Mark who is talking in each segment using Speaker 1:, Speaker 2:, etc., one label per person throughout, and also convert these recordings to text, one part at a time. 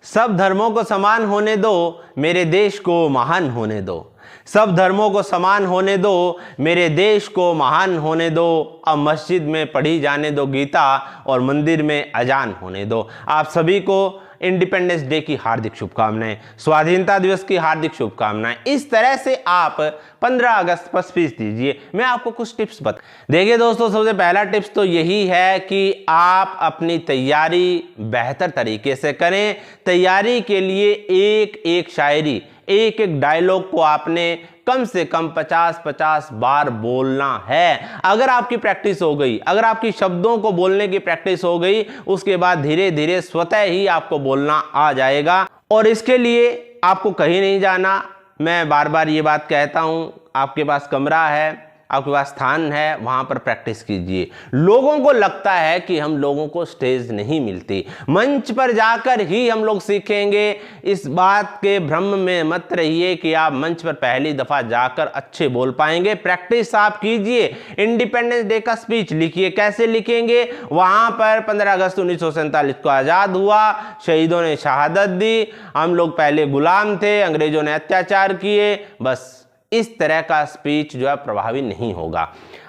Speaker 1: सब धर्मों को समान होने दो, मेरे देश को महान होने दो। सब धर्मों को समान होने दो, मेरे देश को महान होने दो। अब मस्जिद में पढ़ी जाने दो गीता और मंदिर में अजान होने दो। आप सभी को इंडिपेंडेंस डे की हार्दिक शुभकामनाएं, स्वाधीनता दिवस की हार्दिक शुभकामनाएं। इस तरह से आप 15 अगस्त पर स्पीच दीजिए। मैं आपको कुछ टिप्स देखिए दोस्तों, सबसे पहला टिप्स तो यही है कि आप अपनी तैयारी बेहतर तरीके से करें। तैयारी के लिए एक एक शायरी, एक एक डायलॉग को आपने कम से कम 50-50 बार बोलना है। अगर आपकी प्रैक्टिस हो गई, अगर आपकी शब्दों को बोलने की प्रैक्टिस हो गई, उसके बाद धीरे धीरे स्वतः ही आपको बोलना आ जाएगा। और इसके लिए आपको कहीं नहीं जाना। मैं बार बार ये बात कहता हूं, आपके पास कमरा है, आपके पास स्थान है, वहां पर प्रैक्टिस कीजिए। लोगों को लगता है कि हम लोगों को स्टेज नहीं मिलती, मंच पर जाकर ही हम लोग सीखेंगे। इस बात के भ्रम में मत रहिए कि आप मंच पर पहली दफा जाकर अच्छे बोल पाएंगे। प्रैक्टिस आप कीजिए। इंडिपेंडेंस डे का स्पीच लिखिए। कैसे लिखेंगे? वहां पर 15 अगस्त 1947 को आजाद हुआ, शहीदों ने शहादत दी, हम लोग पहले गुलाम थे, अंग्रेजों ने अत्याचार किए। बस इस तरह का स्पीच जो है प्रभावी नहीं होगा।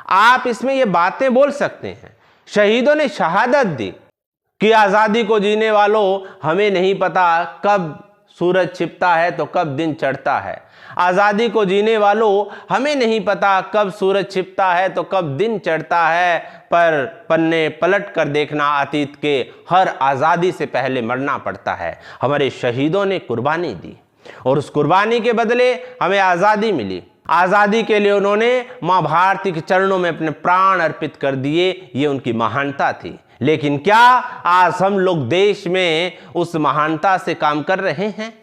Speaker 1: आप इसमें ये बातें बोल सकते हैं, शहीदों ने शहादत दी कि आजादी को जीने वालों, हमें नहीं पता कब सूरज छिपता है तो कब दिन चढ़ता है। आजादी को जीने वालों, हमें नहीं पता कब सूरज छिपता है तो कब दिन चढ़ता है, पर पन्ने पलट कर देखना अतीत के, हर आजादी से पहले मरना पड़ता है। हमारे शहीदों ने कुर्बानी दी और उस कुर्बानी के बदले हमें आजादी मिली। आजादी के लिए उन्होंने मां भारती के चरणों में अपने प्राण अर्पित कर दिए। ये उनकी महानता थी। लेकिन क्या आज हम लोग देश में उस महानता से काम कर रहे हैं?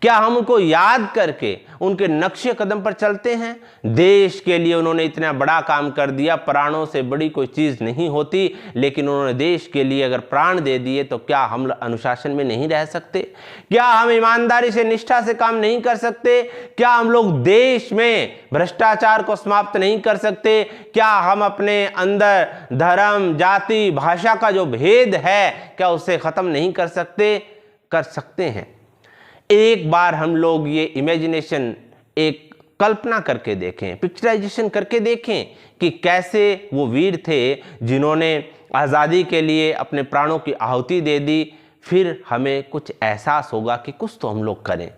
Speaker 1: क्या हम उनको याद करके उनके नक्शे कदम पर चलते हैं? देश के लिए उन्होंने इतना बड़ा काम कर दिया, प्राणों से बड़ी कोई चीज नहीं होती, लेकिन उन्होंने देश के लिए अगर प्राण दे दिए तो क्या हम अनुशासन में नहीं रह सकते? क्या हम ईमानदारी से, निष्ठा से काम नहीं कर सकते? क्या हम लोग देश में भ्रष्टाचार को समाप्त नहीं कर सकते? क्या हम अपने अंदर धर्म, जाति, भाषा का जो भेद है, क्या उसे खत्म नहीं कर सकते? कर सकते हैं। एक बार हम लोग ये इमेजिनेशन, एक कल्पना करके देखें, पिक्चराइजेशन करके देखें कि कैसे वो वीर थे जिन्होंने आज़ादी के लिए अपने प्राणों की आहुति दे दी। फिर हमें कुछ एहसास होगा कि कुछ तो हम लोग करें।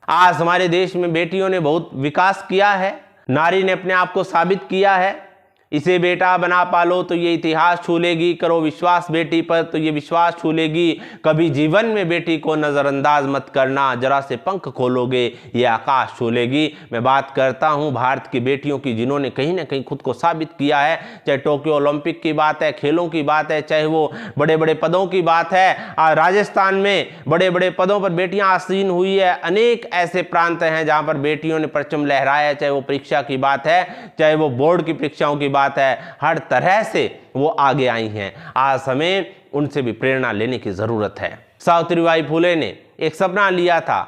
Speaker 1: आज हमारे देश में बेटियों ने बहुत विकास किया है, नारी ने अपने आप को साबित किया है। इसे बेटा बना पालो तो ये इतिहास छू लेगी, करो विश्वास बेटी पर तो ये विश्वास छू लेगी। कभी जीवन में बेटी को नज़रअंदाज मत करना, जरा से पंख खोलोगे ये आकाश छू लेगी। मैं बात करता हूँ भारत की बेटियों की, जिन्होंने कहीं ना कहीं खुद को साबित किया है। चाहे टोक्यो ओलंपिक की बात है, खेलों की बात है, चाहे वो बड़े बड़े पदों की बात है। राजस्थान में बड़े बड़े पदों पर बेटियां आसीन हुई है। अनेक ऐसे प्रांत हैं जहाँ पर बेटियों ने परचम लहराया, चाहे वो परीक्षा की बात है, चाहे वो बोर्ड की परीक्षाओं की बात है। हर तरह से वो आगे आई हैं। आज हमें उनसे भी प्रेरणा लेने की जरूरत है। सावित्रीबाई फुले ने एक सपना लिया था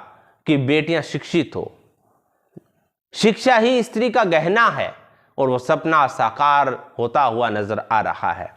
Speaker 1: कि बेटियां शिक्षित हो। शिक्षा ही स्त्री का गहना है और वो सपना साकार होता हुआ नजर आ रहा है।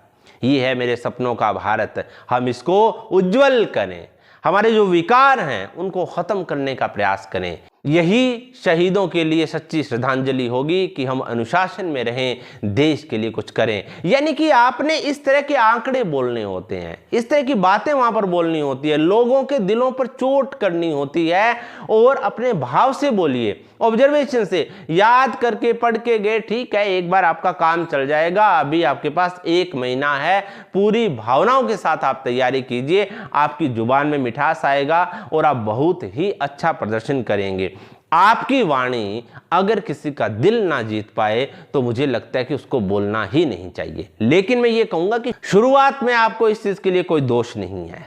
Speaker 1: ये है मेरे सपनों का भारत। हम इसको उज्जवल करें, हमारे जो विकार हैं उनको खत्म करने का प्रयास करें। यही शहीदों के लिए सच्ची श्रद्धांजलि होगी कि हम अनुशासन में रहें, देश के लिए कुछ करें। यानी कि आपने इस तरह के आंकड़े बोलने होते हैं, इस तरह की बातें वहां पर बोलनी होती है, लोगों के दिलों पर चोट करनी होती है और अपने भाव से बोलिए, ऑब्जर्वेशन से। याद करके पढ़ के गए, ठीक है, एक बार आपका काम चल जाएगा। अभी आपके पास 1 महीना है, पूरी भावनाओं के साथ आप तैयारी कीजिए। आपकी जुबान में मिठास आएगा और आप बहुत ही अच्छा प्रदर्शन करेंगे। आपकी वाणी अगर किसी का दिल ना जीत पाए तो मुझे लगता है कि उसको बोलना ही नहीं चाहिए। लेकिन मैं ये कहूंगा कि शुरुआत में आपको इस चीज के लिए कोई दोष नहीं है।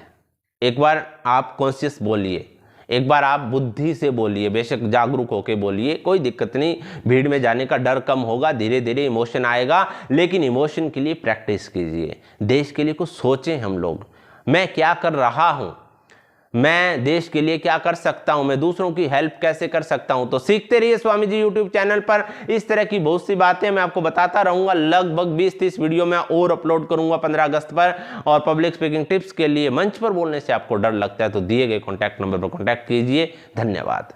Speaker 1: एक बार आप कॉन्शियस बोलिए, एक बार आप बुद्धि से बोलिए, बेशक जागरूक होकर बोलिए, कोई दिक्कत नहीं। भीड़ में जाने का डर कम होगा, धीरे धीरे इमोशन आएगा, लेकिन इमोशन के लिए प्रैक्टिस कीजिए। देश के लिए कुछ सोचें हम लोग, मैं क्या कर रहा हूं, मैं देश के लिए क्या कर सकता हूं, मैं दूसरों की हेल्प कैसे कर सकता हूं। तो सीखते रहिए स्वामी जी यूट्यूब चैनल पर। इस तरह की बहुत सी बातें मैं आपको बताता रहूंगा। लगभग 20-30 वीडियो मैं और अपलोड करूंगा 15 अगस्त पर। और पब्लिक स्पीकिंग टिप्स के लिए मंच पर बोलने से आपको डर लगता है तो दिए गए कॉन्टैक्ट नंबर पर कॉन्टैक्ट कीजिए। धन्यवाद।